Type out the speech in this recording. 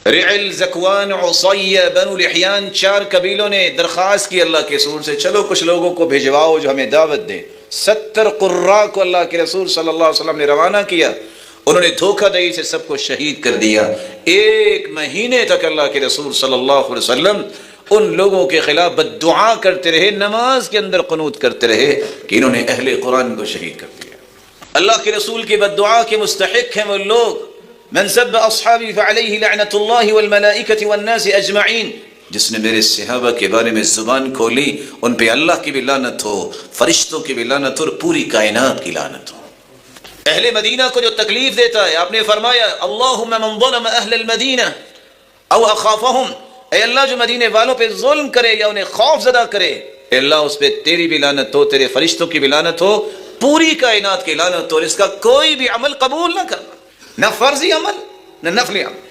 Real, Zakwan, उसय्य, बनु लिहयान 4 कबीलों ने दरख्वास्त की अल्लाह के रसूल से, चलो कुछ लोगों को भिजवाओ जो हमें दावत दे। 70 कुर्रा को अल्लाह के रसूल सल्लल्लाहु अलैहि वसल्लम ने रवाना किया। उन्होंने धोखाधड़ी से सबको शहीद कर दिया। 1 महीने तक अल्लाह के रसूल सल्लल्लाहु अलैहि वसल्लम उन लोगों के खिलाफ बद्दुआ करते रहे, नमाज के अंदर क़ुनूत करते रहे कि इन्होंने अहले कुरान को शहीद कर दिया। अल्लाह के रसूल की बद्दुआ के मुस्तहिक हैं वो लोग, मन सब्ब अस्हाबी फअलैहि लअनतुल्लाहि वल मलाइकति वन नास अजमईन, जिसने मेरे सहाबा के बारे में जुबान खोली उन पे अल्लाह की भी लानत हो, फरिश्तों की भी लानत हो और पूरी कायनात की लानत हो। अहले मदीना को जो तकलीफ देता है, आपने फरमाया अल्लाहुम्मा मन ज़लम अहलल मदीना औ अखाफहुम, ऐ अल्लाह जो मदीने वालों पे जुल्म करे या उन्हें खौफ ज़दा करे, अल्लाह उस पे तेरी भी लानत हो, तेरे फरिश्तों की भी लानत हो, पूरी कायनात की लानत हो। और इसका कोई भी अमल कबूल ना करना, न फर्जी अमल न नफली अमल।